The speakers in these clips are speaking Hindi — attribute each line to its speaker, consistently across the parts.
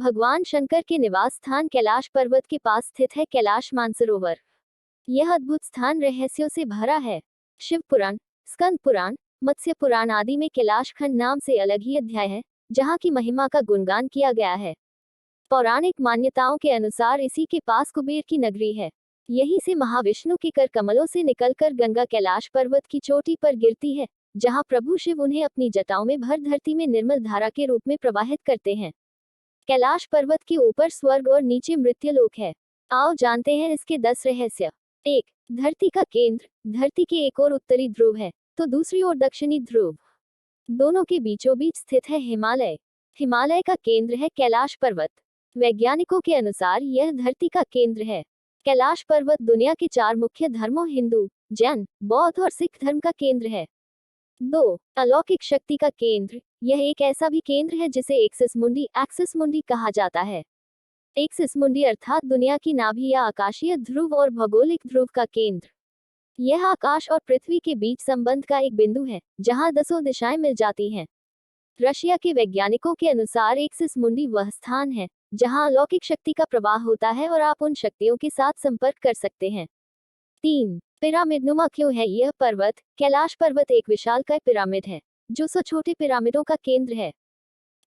Speaker 1: भगवान शंकर के निवास स्थान कैलाश पर्वत के पास स्थित है कैलाश मानसरोवर। यह अद्भुत स्थान रहस्यों से भरा है। शिव पुराण, स्कंद पुराण, मत्स्य पुराण आदि में कैलाश खंड नाम से अलग ही अध्याय है, जहाँ की महिमा का गुणगान किया गया है। पौराणिक मान्यताओं के अनुसार इसी के पास कुबेर की नगरी है। यहीं से महाविष्णु के कर कमलों से निकलकर गंगा कैलाश पर्वत की चोटी पर गिरती है, जहां प्रभु शिव उन्हें अपनी जटाओं में भर धरती में निर्मल धारा के रूप में प्रवाहित करते हैं। कैलाश पर्वत के ऊपर स्वर्ग और नीचे मृत्युलोक है। आओ जानते हैं इसके 10 रहस्य। 1. धरती का केंद्र। धरती के एक ओर उत्तरी ध्रुव है, तो दूसरी ओर दक्षिणी ध्रुव। दोनों के बीचों बीच स्थित है हिमालय। हिमालय का केंद्र है कैलाश पर्वत। वैज्ञानिकों के अनुसार यह धरती का केंद्र है। कैलाश पर्वत दुनिया के 4 मुख्य धर्मों हिंदू, जैन, बौद्ध और सिख धर्म का केंद्र है। 2. अलौकिक शक्ति का केंद्र। यह एक ऐसा भी केंद्र है जिसे एक्सिस मुंडी कहा जाता है। एक्सिस मुंडी अर्थात दुनिया की नाभि या आकाशीय ध्रुव और भौगोलिक ध्रुव का केंद्र। यह आकाश और पृथ्वी के बीच संबंध का एक बिंदु है, जहां 10 दिशाएं मिल जाती हैं। रशिया के वैज्ञानिकों के अनुसार एक्सिस मुंडी वह स्थान है जहां अलौकिक शक्ति का प्रवाह होता है और आप उन शक्तियों के साथ संपर्क कर सकते हैं। 3. पिरामिडनुमा क्यों है यह पर्वत? कैलाश पर्वत एक विशालकाय पिरामिड है, जो 100 छोटे पिरामिडों का केंद्र है।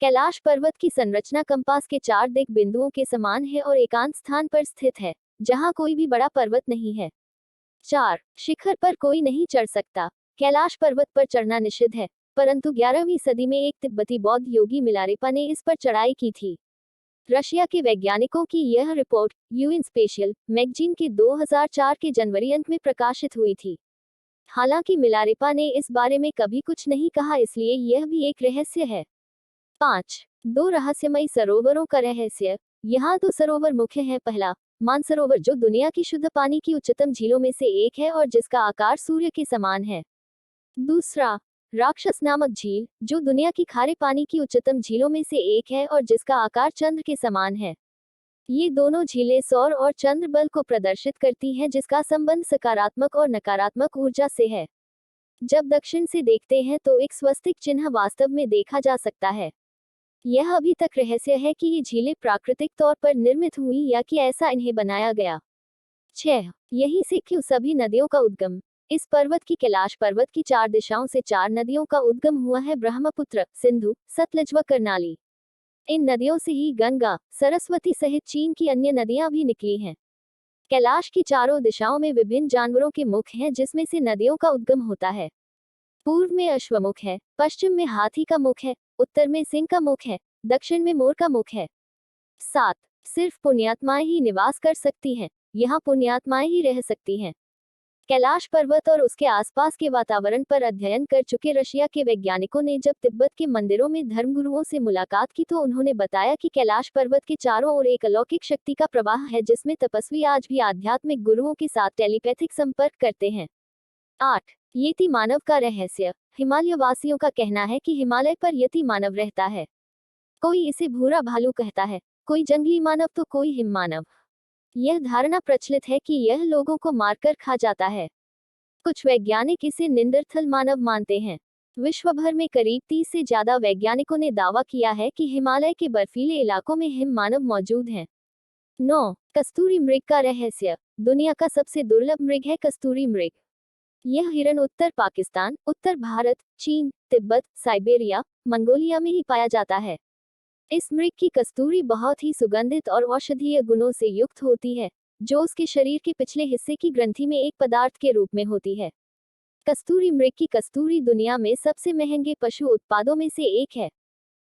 Speaker 1: कैलाश पर्वत की संरचना कंपास के 4 दिग बिंदुओं के समान है और एकांत स्थान पर स्थित है, जहां कोई भी बड़ा पर्वत नहीं है। 4. शिखर पर कोई नहीं चढ़ सकता। कैलाश पर्वत पर चढ़ना निषिद्ध है, परंतु 11वीं सदी में एक तिब्बती बौद्ध योगी मिलारेपा ने इस पर चढ़ाई की थी। रशिया के वैज्ञानिकों की यह रिपोर्ट यूएन स्पेशल मैगजीन के 2004 के जनवरी अंक में प्रकाशित हुई थी। हालांकि मिलारेपा ने इस बारे में कभी कुछ नहीं कहा, इसलिए यह भी एक रहस्य है। 5. 2 रहस्यमयी सरोवरों का रहस्य। यहाँ 2 सरोवर मुख्य हैं। पहला, मानसरोवर, जो दुनिया की शुद्ध पानी की उच्चतम झीलों में से एक है और जिसका आकार सूर्य के समान है। दूसरा, राक्षस नामक झील, जो दुनिया की खारे पानी की उच्चतम झीलों में से एक है और जिसका आकार चंद्र के समान है। ये दोनों झीलें सौर और चंद्र बल को प्रदर्शित करती हैं, जिसका संबंध सकारात्मक और नकारात्मक ऊर्जा से है। जब दक्षिण से देखते हैं तो एक स्वस्तिक चिन्ह वास्तव में देखा जा सकता है। यह अभी तक रहस्य है कि ये झीलें प्राकृतिक तौर पर निर्मित हुई या कि ऐसा इन्हें बनाया गया। 6. यही से क्यों सभी नदियों का उद्गम। इस पर्वत की कैलाश पर्वत की 4 दिशाओं से 4 नदियों का उद्गम हुआ है, ब्रह्मपुत्र, सिंधु, सतलज व करनाली। इन नदियों से ही गंगा, सरस्वती सहित चीन की अन्य नदियां भी निकली हैं। कैलाश की चारों दिशाओं में विभिन्न जानवरों के मुख हैं, जिसमें से नदियों का उद्गम होता है। पूर्व में अश्वमुख है, पश्चिम में हाथी का मुख है, उत्तर में सिंह का मुख है, दक्षिण में मोर का मुख है। 7. सिर्फ पुण्यात्माएं ही निवास कर सकती हैं। यहाँ पुण्यात्माएं ही रह सकती हैं। कैलाश पर्वत और उसके आसपास के वातावरण पर अध्ययन कर चुके रशिया के वैज्ञानिकों ने जब तिब्बत के मंदिरों में धर्मगुरुओं से मुलाकात की तो उन्होंने बताया कि कैलाश पर्वत के चारों ओर एक अलौकिक शक्ति का प्रवाह है, जिसमें तपस्वी आज भी आध्यात्मिक गुरुओं के साथ टेलीपैथिक संपर्क करते हैं। 8. यति मानव का रहस्य। हिमालय वासियों का कहना है कि हिमालय पर यति मानव रहता है। कोई इसे भूरा भालू कहता है, कोई जंगली मानव तो कोई हिम मानव। यह धारणा प्रचलित है कि यह लोगों को मारकर खा जाता है। कुछ वैज्ञानिक इसे निंदरथल मानव मानते हैं। विश्व भर में करीब 30 से ज्यादा वैज्ञानिकों ने दावा किया है कि हिमालय के बर्फीले इलाकों में हिम मानव मौजूद हैं। 9. कस्तूरी मृग का रहस्य। दुनिया का सबसे दुर्लभ मृग है कस्तूरी मृग। यह हिरण उत्तर पाकिस्तान, उत्तर भारत, चीन, तिब्बत, साइबेरिया, मंगोलिया में ही पाया जाता है। इस मृग की कस्तूरी बहुत ही सुगंधित और औषधीय गुणों से युक्त होती है, जो उसके शरीर के पिछले हिस्से की ग्रंथि में एक पदार्थ के रूप में होती है। कस्तूरी मृग की कस्तूरी दुनिया में सबसे महंगे पशु उत्पादों में से एक है।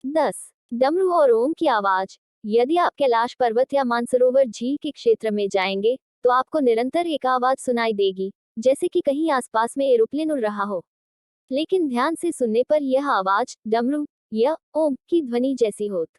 Speaker 1: 10. डमरू और ओम की आवाज। यदि आप कैलाश पर्वत या मानसरोवर झील के क्षेत्र में जाएंगे तो आपको निरंतर एक आवाज सुनाई देगी, जैसे कि कहीं आसपास में एरोप्लेन उड़ रहा हो। लेकिन ध्यान से सुनने पर यह आवाज डमरू या ओम की ध्वनि जैसी होती